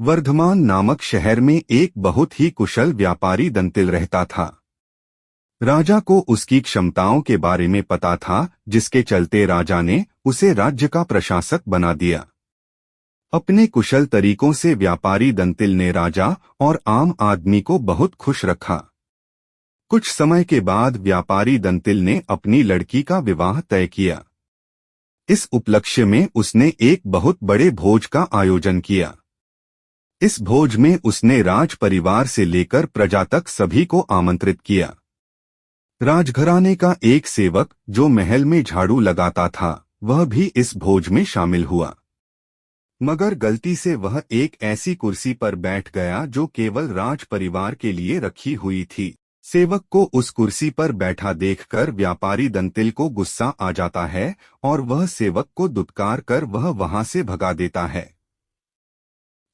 वर्धमान नामक शहर में एक बहुत ही कुशल व्यापारी दंतिल रहता था। राजा को उसकी क्षमताओं के बारे में पता था, जिसके चलते राजा ने उसे राज्य का प्रशासक बना दिया। अपने कुशल तरीकों से व्यापारी दंतिल ने राजा और आम आदमी को बहुत खुश रखा। कुछ समय के बाद व्यापारी दंतिल ने अपनी लड़की का विवाह तय किया। इस उपलक्ष्य में उसने एक बहुत बड़े भोज का आयोजन किया। इस भोज में उसने राज परिवार से लेकर प्रजा तक सभी को आमंत्रित किया। राजघराने का एक सेवक जो महल में झाड़ू लगाता था, वह भी इस भोज में शामिल हुआ। मगर गलती से वह एक ऐसी कुर्सी पर बैठ गया जो केवल राज परिवार के लिए रखी हुई थी। सेवक को उस कुर्सी पर बैठा देखकर व्यापारी दंतिल को गुस्सा आ जाता है और वह सेवक को दुत्कार कर वह वहां से भगा देता है।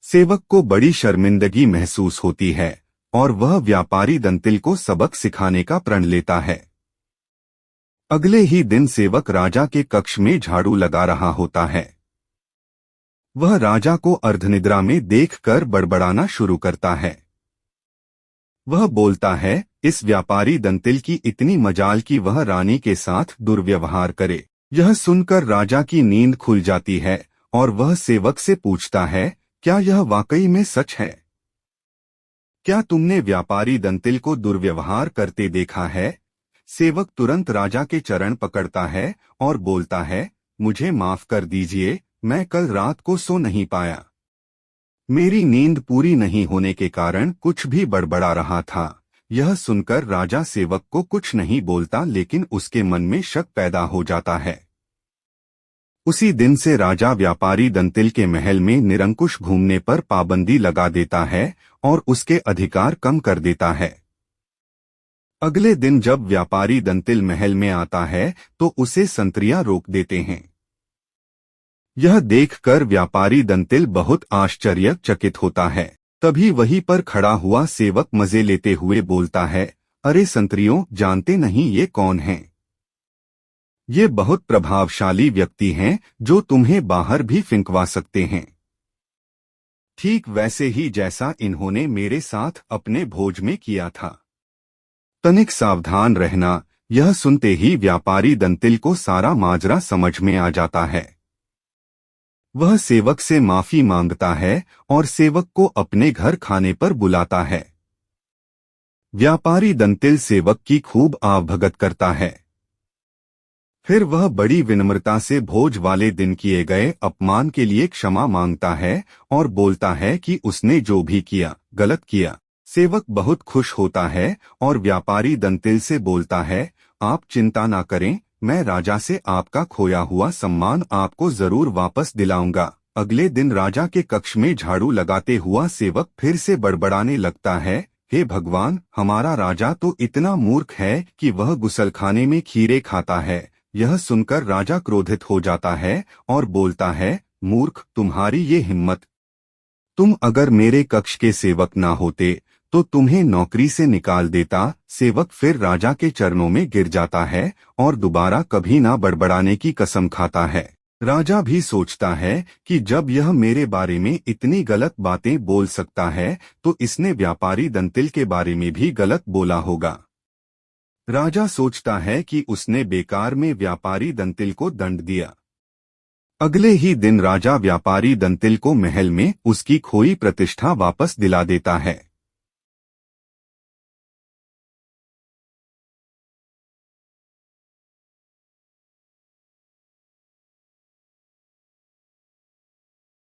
सेवक को बड़ी शर्मिंदगी महसूस होती है और वह व्यापारी दंतिल को सबक सिखाने का प्रण लेता है। अगले ही दिन सेवक राजा के कक्ष में झाड़ू लगा रहा होता है। वह राजा को अर्धनिद्रा में देखकर बड़बड़ाना शुरू करता है। वह बोलता है, इस व्यापारी दंतिल की इतनी मजाल कि वह रानी के साथ दुर्व्यवहार करे। यह सुनकर राजा की नींद खुल जाती है और वह सेवक से पूछता है, क्या यह वाकई में सच है? क्या तुमने व्यापारी दंतिल को दुर्व्यवहार करते देखा है? सेवक तुरंत राजा के चरण पकड़ता है और बोलता है, मुझे माफ कर दीजिए, मैं कल रात को सो नहीं पाया। मेरी नींद पूरी नहीं होने के कारण कुछ भी बड़बड़ा रहा था। यह सुनकर राजा सेवक को कुछ नहीं बोलता, लेकिन उसके मन में शक पैदा हो जाता है। उसी दिन से राजा व्यापारी दंतिल के महल में निरंकुश घूमने पर पाबंदी लगा देता है और उसके अधिकार कम कर देता है। अगले दिन जब व्यापारी दंतिल महल में आता है तो उसे संतरियां रोक देते हैं। यह देखकर व्यापारी दंतिल बहुत आश्चर्यचकित होता है। तभी वहीं पर खड़ा हुआ सेवक मजे लेते हुए बोलता है, अरे संतरियों, जानते नहीं ये कौन हैं? ये बहुत प्रभावशाली व्यक्ति हैं जो तुम्हें बाहर भी फिंकवा सकते हैं। ठीक वैसे ही जैसा इन्होंने मेरे साथ अपने भोज में किया था। तनिक सावधान रहना। यह सुनते ही व्यापारी दंतिल को सारा माजरा समझ में आ जाता है। वह सेवक से माफी मांगता है और सेवक को अपने घर खाने पर बुलाता है। व्यापारी दंतिल सेवक की खूब आवभगत करता है। फिर वह बड़ी विनम्रता से भोज वाले दिन किए गए अपमान के लिए क्षमा मांगता है और बोलता है कि उसने जो भी किया गलत किया। सेवक बहुत खुश होता है और व्यापारी दंतिल से बोलता है, आप चिंता ना करें, मैं राजा से आपका खोया हुआ सम्मान आपको जरूर वापस दिलाऊंगा। अगले दिन राजा के कक्ष में झाड़ू लगाते हुआ सेवक फिर से बड़बड़ाने लगता है, हे भगवान, हमारा राजा तो इतना मूर्ख है कि वह गुसलखाने में खीरे खाता है। यह सुनकर राजा क्रोधित हो जाता है और बोलता है, मूर्ख, तुम्हारी ये हिम्मत! तुम अगर मेरे कक्ष के सेवक ना होते तो तुम्हें नौकरी से निकाल देता। सेवक फिर राजा के चरणों में गिर जाता है और दोबारा कभी ना बड़बड़ाने की कसम खाता है। राजा भी सोचता है कि जब यह मेरे बारे में इतनी गलत बातें बोल सकता है तो इसने व्यापारी दंतिल के बारे में भी गलत बोला होगा। राजा सोचता है कि उसने बेकार में व्यापारी दंतिल को दंड दिया। अगले ही दिन राजा व्यापारी दंतिल को महल में उसकी खोई प्रतिष्ठा वापस दिला देता है।